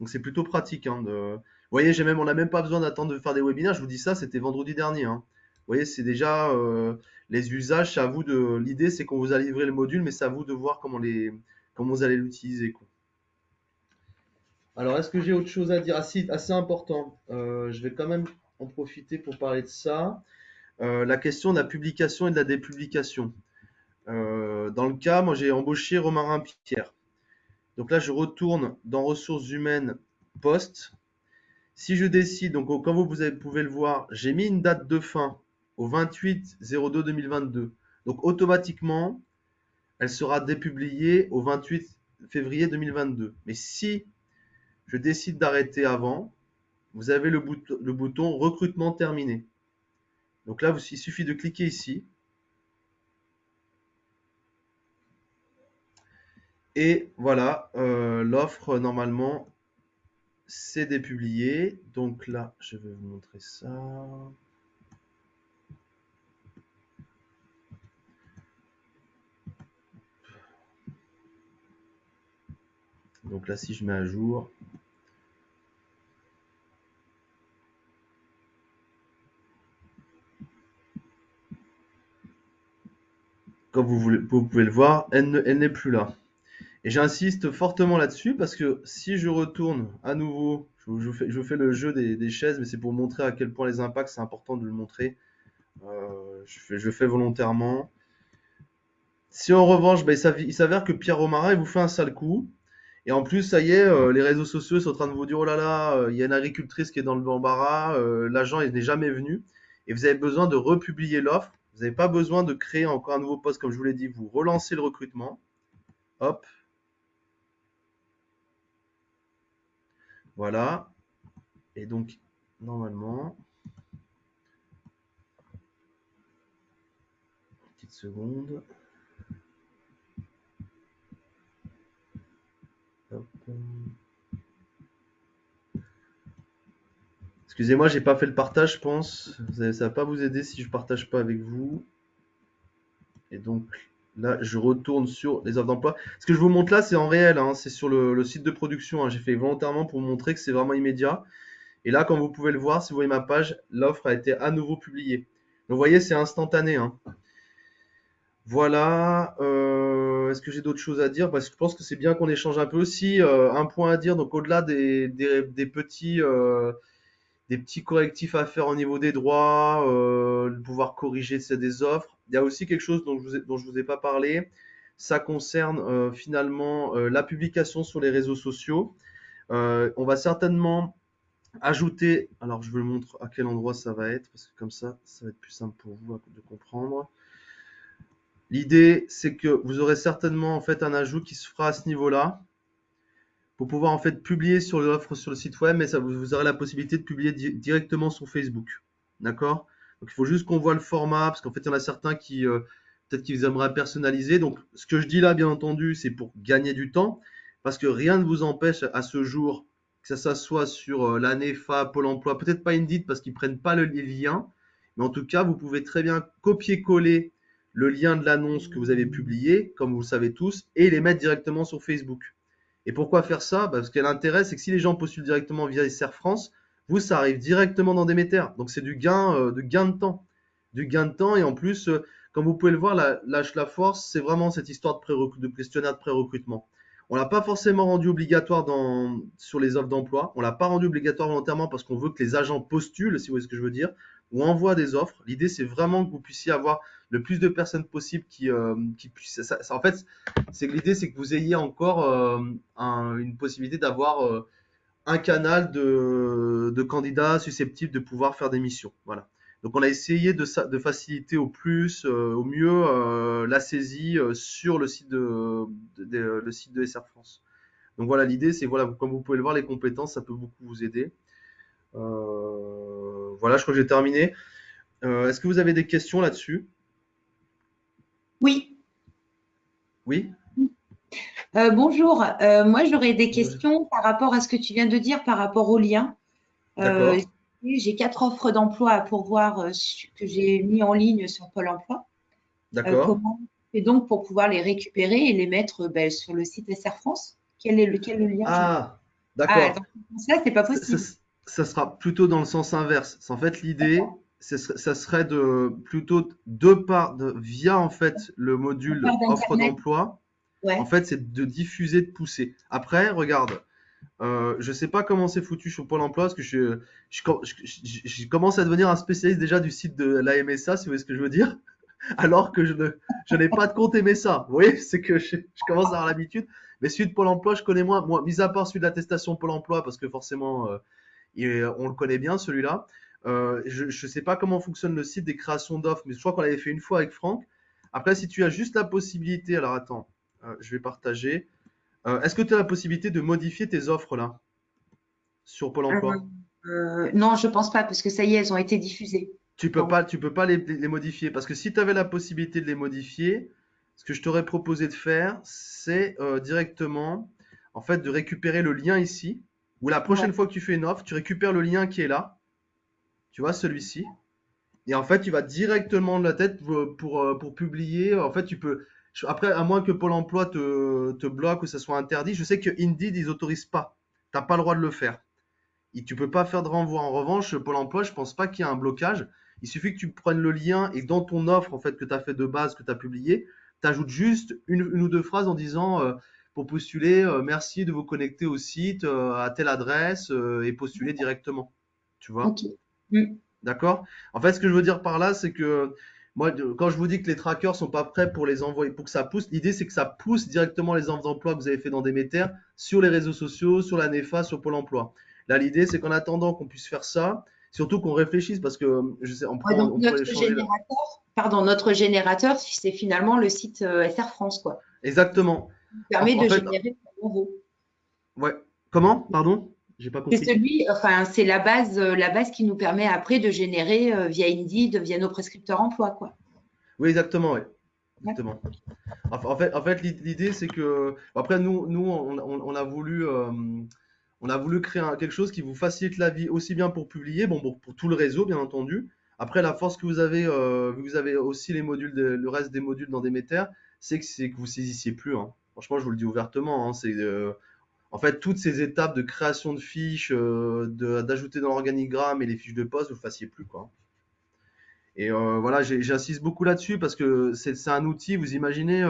Donc c'est plutôt pratique. Hein, Vous voyez, on n'a même pas besoin d'attendre de faire des webinaires. Je vous dis ça, c'était vendredi dernier. Hein. Vous voyez, c'est déjà les usages. C'est à vous de. L'idée, c'est qu'on vous a livré le module, mais c'est à vous de voir comment vous allez l'utiliser, quoi. Alors, est-ce que j'ai autre chose à dire? Ah, si, assez important. Je vais quand même en profiter pour parler de ça. La question de la publication et de la dépublication. Dans le cas, moi, j'ai embauché Romarin Pierre. Donc là, je retourne dans ressources humaines poste. Si je décide, donc comme pouvez le voir, j'ai mis une date de fin au 28/02/2022. Donc automatiquement, elle sera dépubliée au 28 février 2022. Mais si je décide d'arrêter avant, vous avez le bouton recrutement terminé. Donc là, il suffit de cliquer ici. Et voilà, l'offre normalement c'est dépublié. Donc là, je vais vous montrer ça. Donc là, si je mets à jour, comme vous pouvez le voir, elle n'est plus là. Et j'insiste fortement là-dessus parce que si je retourne à nouveau, je fais le jeu des chaises, mais c'est pour montrer à quel point les impacts, c'est important de le montrer. Je fais volontairement. Si en revanche, il s'avère que Pierre Romarin, il vous fait un sale coup. Et en plus, ça y est, les réseaux sociaux sont en train de vous dire, oh là là, il y a une agricultrice qui est dans le embarras, l'agent il n'est jamais venu. Et vous avez besoin de republier l'offre. Vous n'avez pas besoin de créer encore un nouveau poste, comme je vous l'ai dit. Vous relancez le recrutement. Hop, voilà. Et donc, normalement, petite seconde. Hop. Excusez-moi, j'ai pas fait le partage, je pense. Ça va pas vous aider si je partage pas avec vous. Et donc là, je retourne sur les offres d'emploi. Ce que je vous montre là, c'est en réel, hein, c'est sur le site de production. Hein. J'ai fait volontairement pour vous montrer que c'est vraiment immédiat. Et là, comme vous pouvez le voir, si vous voyez ma page, l'offre a été à nouveau publiée. Donc vous voyez, c'est instantané. Hein. Voilà. Est-ce que j'ai d'autres choses à dire? Parce que je pense que c'est bien qu'on échange un peu aussi. Un point à dire, donc au-delà des petits correctifs à faire au niveau des droits, de pouvoir corriger des offres. Il y a aussi quelque chose dont je vous ai pas parlé. Ça concerne finalement la publication sur les réseaux sociaux. On va certainement ajouter, alors je vous le montre à quel endroit ça va être, parce que comme ça va être plus simple pour vous de comprendre. L'idée, c'est que vous aurez certainement en fait un ajout qui se fera à ce niveau-là pour pouvoir en fait publier sur l'offre sur le site web, mais vous aurez la possibilité de publier directement sur Facebook. D'accord? Donc il faut juste qu'on voit le format, parce qu'en fait il y en a certains qui peut-être qu'ils aimeraient personnaliser. Donc ce que je dis là, bien entendu, c'est pour gagner du temps, parce que rien ne vous empêche à ce jour, que ça soit sur l'ANEFA, Pôle Emploi, peut-être pas Indeed parce qu'ils prennent pas les liens, mais en tout cas vous pouvez très bien copier-coller le lien de l'annonce que vous avez publié, comme vous le savez tous, et les mettre directement sur Facebook. Et pourquoi faire ça? Parce que l'intérêt, c'est que si les gens postulent directement via SR France, vous, ça arrive directement dans Demeter. Donc c'est du gain de temps. Du gain de temps. Et en plus, comme vous pouvez le voir, la force, c'est vraiment cette histoire de questionnaire de pré-recrutement. On l'a pas forcément rendu obligatoire sur les offres d'emploi. On l'a pas rendu obligatoire volontairement parce qu'on veut que les agents postulent, si vous voyez ce que je veux dire, ou envoient des offres. L'idée, c'est vraiment que vous puissiez avoir le plus de personnes possible qui puissent. En fait, c'est que l'idée, c'est que vous ayez encore une possibilité d'avoir un canal de candidats susceptibles de pouvoir faire des missions. Voilà. Donc on a essayé de faciliter au mieux la saisie sur le site le site de SR France. Donc voilà, l'idée c'est voilà, comme vous pouvez le voir, les compétences, ça peut beaucoup vous aider. Voilà, je crois que j'ai terminé. Est-ce que vous avez des questions là-dessus? Oui, Oui? bonjour. Moi, j'aurais des Bonjour. questions par rapport à ce que tu viens de dire par rapport au lien. Euh, D'accord. j'ai 4 offres d'emploi à pourvoir que j'ai mis en ligne sur Pôle emploi. D'accord. Comment on fait donc pour pouvoir les récupérer et les mettre sur le site SR France? Quel est le lien? Ah, Ah, dans d'accord. ce sens-là, c'est pas Ça, possible. ça sera plutôt dans le sens inverse. En fait, l'idée, ça serait de plutôt via en fait le On module part offre d'Internet. d'emploi. En Ouais. fait, c'est de diffuser, de pousser. Après, regarde, je sais pas comment c'est foutu sur Pôle emploi parce que je commence à devenir un spécialiste déjà du site de la MSA, si vous voyez ce que je veux dire, alors que je n'ai pas de compte MSA. Vous voyez, c'est que je commence à avoir l'habitude. Mais celui de Pôle emploi, je connais moins. Moi, mis à part celui de l'attestation Pôle emploi, parce que forcément, on le connaît bien celui-là. Je ne sais pas comment fonctionne le site des créations d'offres, mais je crois qu'on l'avait fait une fois avec Franck. Après, si tu as juste la possibilité, alors attends, je vais partager. Est-ce que tu as la possibilité de modifier tes offres là sur Pôle Euh, emploi? non, je pense pas parce que ça y est, elles ont été diffusées. Non. Tu peux pas les modifier parce que si tu avais la possibilité de les modifier, ce que je t'aurais proposé de faire, c'est directement en fait de récupérer le lien ici, ou la Ouais. prochaine fois que tu fais une offre, tu récupères le lien qui est là, tu vois celui-ci. Et en fait, tu vas directement de la tête pour publier. En fait, tu peux. Après, à moins que Pôle emploi te bloque ou ça soit interdit, je sais que Indeed, ils autorisent pas. Tu n'as pas le droit de le faire. Et tu peux pas faire de renvoi. En revanche, Pôle emploi, je pense pas qu'il y ait un blocage. Il suffit que tu prennes le lien et dans ton offre, en fait, que tu as fait de base, que tu as publié, tu ajoutes juste une ou deux phrases en disant pour postuler, merci de vous connecter au site à telle adresse et postuler directement. Tu vois? Ok. Mm. D'accord? En fait, ce que je veux dire par là, c'est que moi, quand je vous dis que les trackers sont pas prêts pour les envoyer, pour que ça pousse, l'idée c'est que ça pousse directement les offres d'emploi que vous avez fait dans Demeter sur les réseaux sociaux, sur la NEFA, sur Pôle emploi. Là, l'idée c'est qu'en attendant qu'on puisse faire ça, surtout qu'on réfléchisse parce que je sais, Ouais, donc on pourrait changer là. notre générateur, c'est finalement le site SR France, quoi. Exactement. Qui permet En de fait, générer ce qu'on veut. ouais. Comment? Pardon? J'ai pas compris. C'est la base qui nous permet après de générer via Indeed, via nos prescripteurs emploi, quoi. Oui, exactement, ouais. D'accord. Exactement. En fait, l'idée, c'est que après nous, on a voulu créer quelque chose qui vous facilite la vie aussi bien pour publier, bon, pour tout le réseau, bien entendu. Après, la force que vous avez, vu que vous avez aussi les modules, le reste des modules dans Demeter, c'est que vous saisissiez plus, hein. Franchement, je vous le dis ouvertement, hein, en fait, toutes ces étapes de création de fiches, d'ajouter dans l'organigramme et les fiches de poste, vous ne fassiez plus, quoi. Et voilà, j'insiste beaucoup là-dessus parce que c'est un outil, vous imaginez,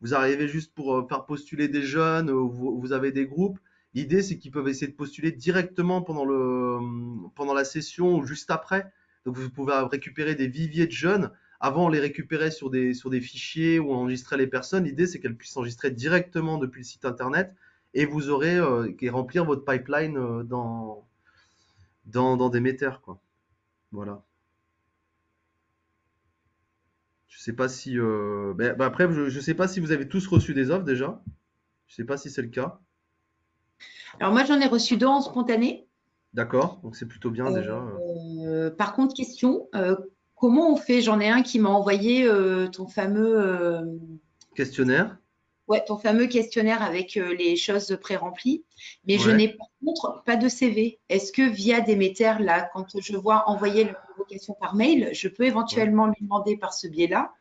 vous arrivez juste pour faire postuler des jeunes, vous avez des groupes. L'idée, c'est qu'ils peuvent essayer de postuler directement pendant la session ou juste après. Donc, vous pouvez récupérer des viviers de jeunes. Avant, on les récupérait sur des fichiers où on enregistrait les personnes. L'idée, c'est qu'elles puissent enregistrer directement depuis le site internet et vous aurez qu'à remplir votre pipeline dans des métères, quoi. Voilà. Je sais pas si. Après, je sais pas si vous avez tous reçu des offres déjà. Je sais pas si c'est le cas. Alors moi, j'en ai reçu 2 en spontané. D'accord, donc c'est plutôt bien déjà. Par contre, question, comment on fait? J'en ai un qui m'a envoyé Questionnaire. ton fameux questionnaire avec les choses pré-remplies, mais je Ouais. n'ai par contre pas de CV. Est-ce que via Demeter, là, quand je vois envoyer la convocation par mail, je peux Ouais. éventuellement lui demander par ce biais-là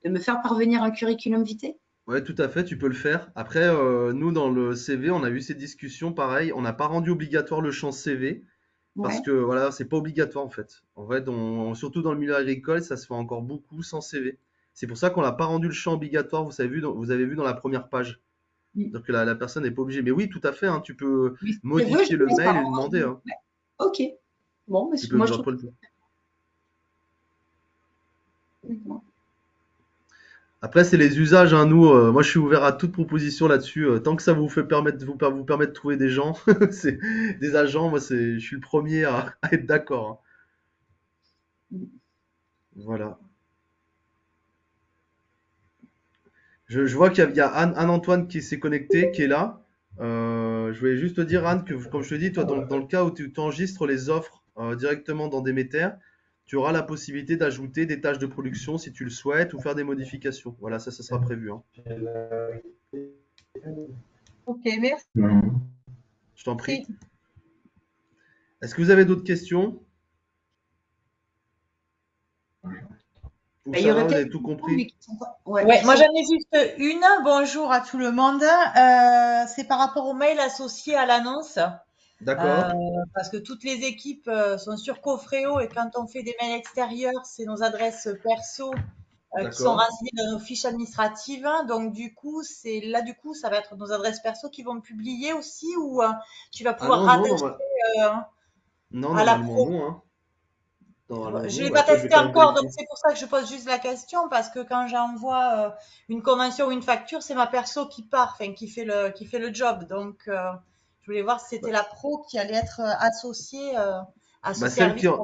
de me faire parvenir un curriculum vitae? Ouais, tout à fait, tu peux le faire. Après, nous, dans le CV, on a eu ces discussions, pareil. On n'a pas rendu obligatoire le champ CV parce Ouais. que voilà, c'est pas obligatoire en fait. En fait, surtout dans le milieu agricole, ça se fait encore beaucoup sans CV. C'est pour ça qu'on n'a pas rendu le champ obligatoire, vous avez vu dans la première page. Mm. Donc la personne n'est pas obligée. Mais oui, tout à fait, hein, tu peux Mais si je veux, je modifier le passe mail et par lui demander, hein. ouais. Ok. Bon, mais Tu moi, peux je trouve après que le. c'est bon. Après, c'est les usages, hein. Nous, moi, je suis ouvert à toute proposition là-dessus. Tant que ça vous fait permettre, vous permet de trouver des gens, c'est des agents. Moi, je suis le premier à être d'accord, hein. Voilà. Je vois qu'il y a Anne-Antoine qui s'est connecté, qui est là. Je voulais juste te dire, Anne, que comme je te dis, toi, dans le cas où tu enregistres les offres directement dans Demeter, tu auras la possibilité d'ajouter des tâches de production si tu le souhaites ou faire des modifications. Voilà, ça sera prévu, hein. Ok, merci. Je t'en prie. Est-ce que vous avez d'autres questions? Ou Il y ça aurait va, vous avez peut-être tout des questions, compris? mais qui sont pas. Ouais, Ouais, qui moi sont- j'en ai juste une. Bonjour à tout le monde. C'est par rapport au mail associé à l'annonce. D'accord, Parce que toutes les équipes sont sur Cofreo et quand on fait des mails extérieurs, c'est nos adresses perso qui sont d'accord. renseignées dans nos fiches administratives. Donc du coup, ça va être nos adresses perso qui vont publier aussi ou tu vas Ah pouvoir non, non, rattacher euh, non, à la normalement pro. non, hein. Normalement Je non, l'ai mais pas après je vais testé quand même encore, donc vérifier. c'est pour ça que je pose juste la question parce que quand j'envoie une convention ou une facture, c'est ma perso qui part, enfin qui fait le job. Donc je voulais voir si c'était Bah, la pro qui allait être associée à ce celle qui... service.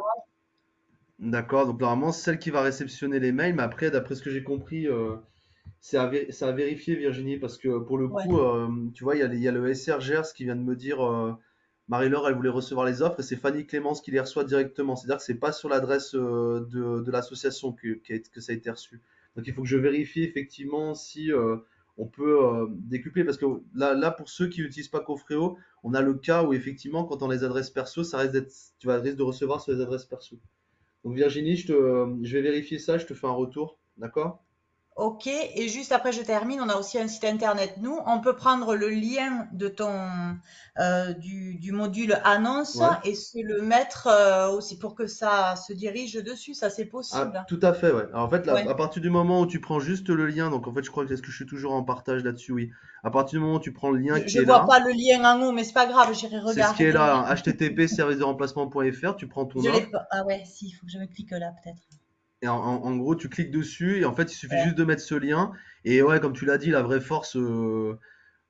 D'accord, donc normalement celle qui va réceptionner les mails, mais après, d'après ce que j'ai compris, c'est à vérifier, Virginie, parce que pour le Ouais. coup, tu vois, il y a le SR Gers qui vient de me dire, Marie-Laure, elle voulait recevoir les offres, et c'est Fanny Clémence qui les reçoit directement. C'est-à-dire que c'est pas sur l'adresse de l'association que ça a été reçu. Donc il faut que je vérifie effectivement si on peut décupler, parce que là, pour ceux qui n'utilisent pas Cofreo, on a le cas où effectivement, quand on a les adresses perso, tu vas risque de recevoir sur les adresses perso. Donc Virginie, je vais vérifier ça, je te fais un retour, d'accord? Ok, et juste après je termine, on a aussi un site internet. Nous, on peut prendre le lien de du module annonce Ouais. et se le mettre aussi pour que ça se dirige dessus. Ça, c'est Ah, possible. tout à fait, ouais. Alors, en fait, là, Ouais. à partir du moment où tu prends juste le lien, donc en fait, je crois que est-ce que je suis toujours en partage là-dessus, oui. À partir du moment où tu prends le lien qui Je est vois là, pas le lien en haut, mais c'est pas grave, j'irai c'est ce qui est regarder. là, hein, http service-de-remplacement.fr, tu prends ton Je l'ai offre, pas. Ah ouais, si, il faut que je me clique là, peut-être. et en gros, tu cliques dessus, et en fait, il suffit Ouais. juste de mettre ce lien. Et ouais, comme tu l'as dit, la vraie force,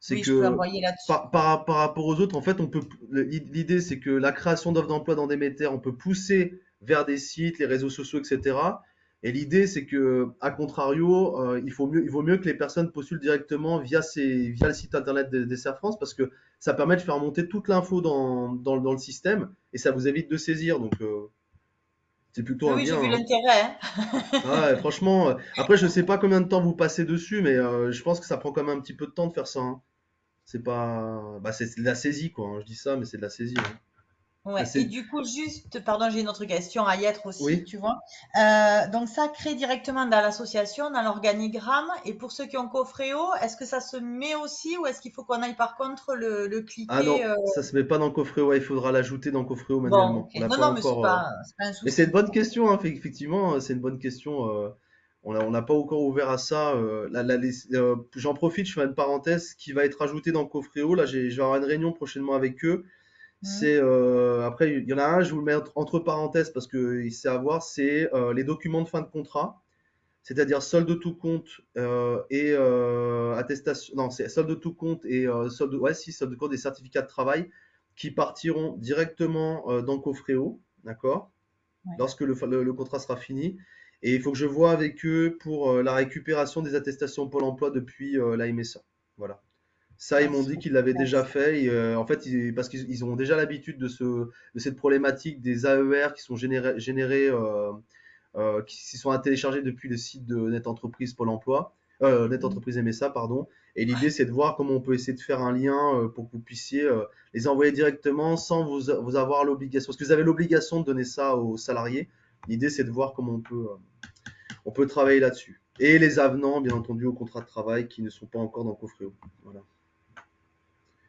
c'est Oui, je peux que envoyer là-dessus. par rapport aux autres, en fait, l'idée, c'est que la création d'offres d'emploi dans des métiers, on peut pousser vers des sites, les réseaux sociaux, etc. Et l'idée, c'est que, à contrario, il vaut mieux que les personnes postulent directement via le site internet des Serres France, parce que ça permet de faire monter toute l'info dans le système et ça vous évite de saisir. Donc, c'est plutôt Oui, un oui, j'ai bien, vu hein. l'intérêt, hein. Ah ouais, franchement, après, je sais pas combien de temps vous passez dessus, mais je pense que ça prend quand même un petit peu de temps de faire ça, hein. C'est pas. Bah, c'est de la saisie, quoi, hein. Je dis ça, mais c'est de la saisie, hein. Ah, Ouais. Et du coup, juste, pardon, j'ai une autre question à y être aussi, Oui. tu vois. Donc, ça crée directement dans l'association, dans l'organigramme. Et pour ceux qui ont Cofreo, est-ce que ça se met aussi ou est-ce qu'il faut qu'on aille par contre le Ah cliquer non, ça se met pas dans le Cofreo. Ouais, il faudra l'ajouter dans le Cofreo Bon, manuellement. ok. On n'a Non, pas non, mais encore. c'est pas un Mais c'est une souci. bonne question, hein. Effectivement, c'est une bonne question. On n'a pas encore ouvert à ça. J'en profite, je fais une parenthèse qui va être ajoutée dans le Cofreo. Là, je vais avoir une réunion prochainement avec eux. Mhm. Après, il y en a un, je vous le mets entre parenthèses parce que c'est à voir, c'est les documents de fin de contrat, c'est-à-dire solde de tout compte et attestation. Non, c'est solde de tout compte et solde de compte des certificats de travail qui partiront directement dans Cofreo, d'accord, Ouais. lorsque le contrat sera fini. Et il faut que je vois avec eux pour la récupération des attestations Pôle emploi depuis la MSA. Voilà. Ça, ils Ah, m'ont dit qu'ils l'avaient déjà merci. fait. Et, en fait, parce qu'ils ont déjà l'habitude de cette problématique des AER qui sont générés qui sont à télécharger depuis le site de Net Entreprise Pôle emploi, Net Mhm. Entreprise MSA, pardon. Et l'idée, c'est de voir comment on peut essayer de faire un lien pour que vous puissiez les envoyer directement sans vous avoir l'obligation. Parce que vous avez l'obligation de donner ça aux salariés. L'idée, c'est de voir comment on peut travailler là-dessus. Et les avenants, bien entendu, au contrat de travail qui ne sont pas encore dans le Cofreo. Voilà.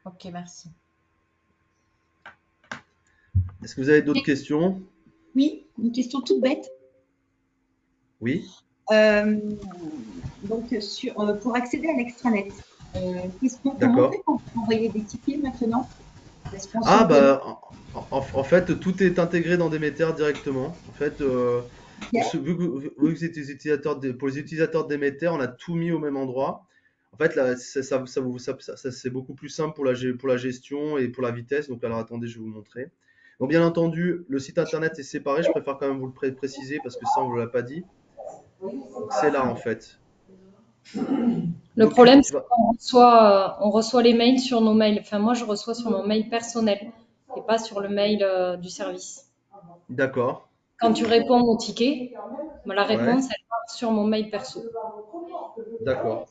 Ok, merci. Est-ce que vous avez d'autres questions? Oui, une question toute bête. Oui. Euh, pour accéder à l'extranet, comment on D'accord. fait pour envoyer des tickets maintenant? Est-ce qu'on se Ah connecte? bah en fait tout est intégré dans Demeter directement. En fait Pour, vu que vous êtes des utilisateurs pour les utilisateurs d'Emeter, on a tout mis au même endroit. En fait, là, c'est beaucoup plus simple pour la gestion et pour la vitesse. Donc, alors attendez, je vais vous montrer. Donc, bien entendu, le site internet est séparé. Je préfère quand même vous le préciser parce que ça, on ne vous l'a pas dit. Donc, c'est là, en fait. Le problème, c'est qu'on reçoit les mails sur nos mails. Enfin, moi, je reçois sur mon mail personnel et pas sur le mail du service. D'accord. Quand tu réponds au ticket, la Ouais. réponse, elle part sur mon mail perso. D'accord.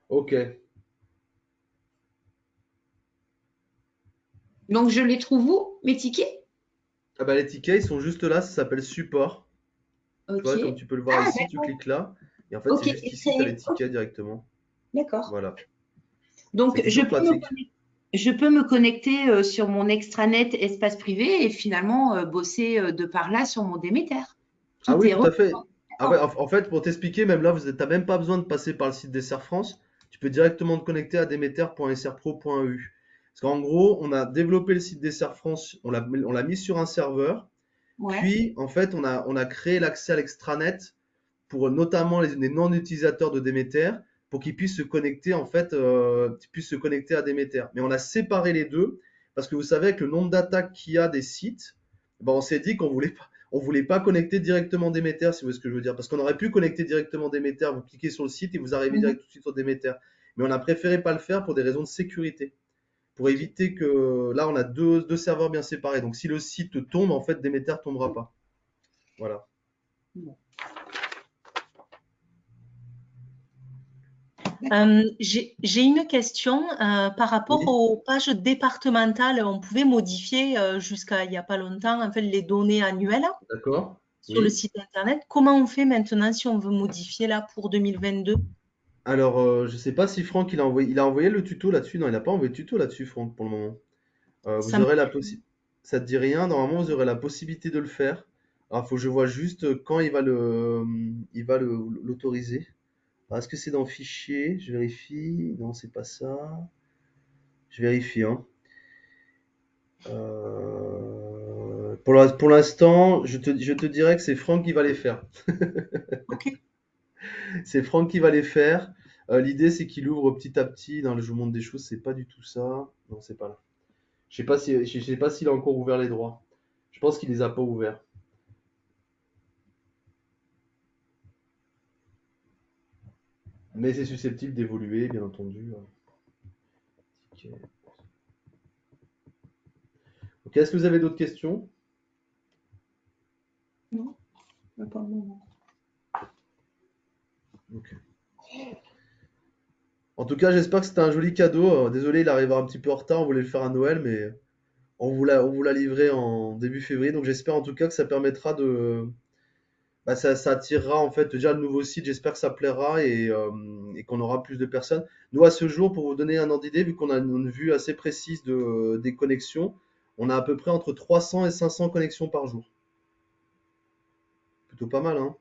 Ok. Donc, je les trouve où, mes tickets? Ah bah, les tickets, ils sont juste là. Ça s'appelle support. Tu Ok. vois, comme tu peux le voir Ah, ici, tu d'accord. cliques là. Et en fait, Ok, c'est juste et ici, tu as les ok, tickets directement. d'accord. Voilà. Donc, C'est plutôt pratique. je peux me connecter sur mon extranet espace privé et finalement bosser de par là sur mon Déméter. Ah oui, Tout est tout à fait. Ah ouais, D'accord. en fait, pour t'expliquer, même là, tu n'as même pas besoin de passer par le site d'Essar France. Tu peux directement te connecter à demeter.srpro.eu. Parce qu'en gros, on a développé le site d'Essar France, on l'a mis sur un serveur. Ouais. Puis, en fait, on a créé l'accès à l'extranet pour notamment les non-utilisateurs de Demeter pour qu'ils puissent se connecter, en fait, puissent se connecter à Demeter. Mais on a séparé les deux parce que vous savez, avec le nombre d'attaques qu'il y a des sites, ben, on s'est dit on voulait pas connecter directement Demeter, si vous voyez ce que je veux dire. Parce qu'on aurait pu connecter directement Demeter, vous cliquez sur le site et vous arrivez direct tout de suite sur Demeter. Mais on a préféré pas le faire pour des raisons de sécurité. Pour éviter que, là, on a deux serveurs bien séparés. Donc, si le site tombe, en fait, Demeter tombera pas. Voilà. J'ai une question par rapport Oui. aux pages départementales. On pouvait modifier jusqu'à il n'y a pas longtemps en fait, les données annuelles D'accord. sur le Oui. site internet. Comment on fait maintenant si on veut modifier là pour 2022? Alors, je sais pas si Franck il a envoyé le tuto là-dessus. Non, il n'a pas envoyé de tuto là-dessus, Franck, pour le moment. Vous Ça me- aurez la possibilité. Ça te dit rien? Normalement, vous aurez la possibilité de le faire. Alors, faut que je vois juste quand il va l'autoriser. Alors, est-ce que c'est dans Fichier? Je vérifie. Non, c'est pas ça. Je vérifie, hein. Pour l'instant, je te dirais que c'est Franck qui va les faire. Ok. C'est Franck qui va les faire. L'idée, c'est qu'il ouvre petit à petit. Non, je vous montre des choses, c'est pas du tout ça. Non, c'est pas là. Je sais pas s'il a encore ouvert les droits. Je pense qu'il les a pas ouverts. Mais c'est susceptible d'évoluer, bien entendu. Ok. Ok, est-ce que vous avez d'autres questions? Non, pas pour le moment. Ok. En tout cas, j'espère que c'était un joli cadeau. Désolé, il arrivera un petit peu en retard. On voulait le faire à Noël, mais on vous l'a livré en début février. Donc j'espère en tout cas que ça permettra bah, ça attirera en fait déjà le nouveau site. J'espère que ça plaira et qu'on aura plus de personnes. Nous, à ce jour, pour vous donner un ordre d'idée, vu qu'on a une vue assez précise des connexions, on a à peu près entre 300 et 500 connexions par jour. Plutôt pas mal, hein?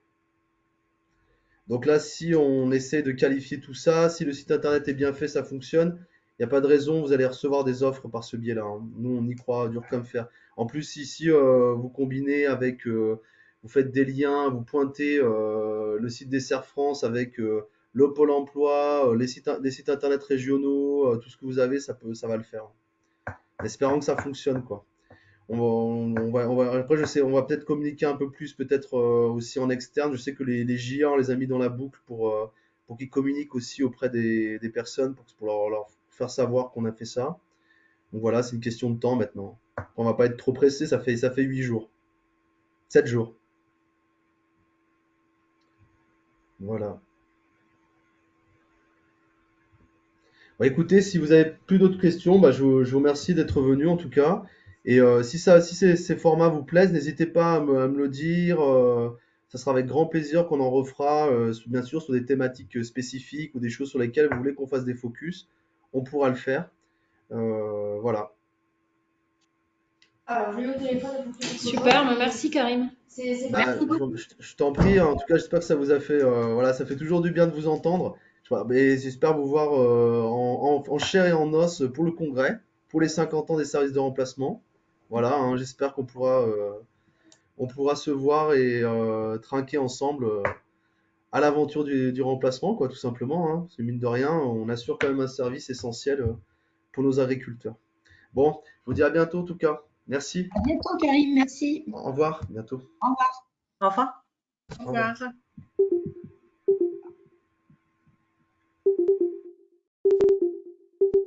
Donc là, si on essaie de qualifier tout ça, si le site internet est bien fait, ça fonctionne, il n'y a pas de raison, vous allez recevoir des offres par ce biais-là, hein. Nous, on y croit dur comme fer. En plus, ici, vous combinez avec, vous faites des liens, vous pointez le site des Serres France avec le Pôle emploi, les sites internet régionaux, tout ce que vous avez, ça va le faire. Espérons que ça fonctionne, quoi. Après, je sais, on va peut-être communiquer un peu plus, peut-être aussi en externe. Je sais que les GIA, on les a mis dans la boucle pour qu'ils communiquent aussi auprès des personnes, pour leur faire savoir qu'on a fait ça. Donc voilà, c'est une question de temps maintenant. On va pas être trop pressé, ça fait 8 jours. 7 jours. Voilà. Bah, écoutez, si vous avez plus d'autres questions, bah, je vous remercie d'être venu en tout cas. Et si ces formats vous plaisent, n'hésitez pas à me le dire. Ça sera avec grand plaisir qu'on en refera, bien sûr, sur des thématiques spécifiques ou des choses sur lesquelles vous voulez qu'on fasse des focus. On pourra le faire. Voilà. Alors, je l'ai au téléphone pour que tu Super, merci Karim. Bah, je t'en prie, hein. En tout cas, j'espère que ça vous a fait. Voilà, ça fait toujours du bien de vous entendre. Mais j'espère vous voir en chair et en os pour le congrès. pour les 50 ans des services de remplacement. Voilà, hein, j'espère qu'on pourra, se voir et trinquer ensemble à l'aventure du remplacement, quoi, tout simplement, hein. Parce que mine de rien, on assure quand même un service essentiel pour nos agriculteurs. Bon, je vous dis à bientôt en tout cas. Merci. À bientôt, Karim. Merci. Au revoir, bientôt. Au revoir. Enfin. Au revoir.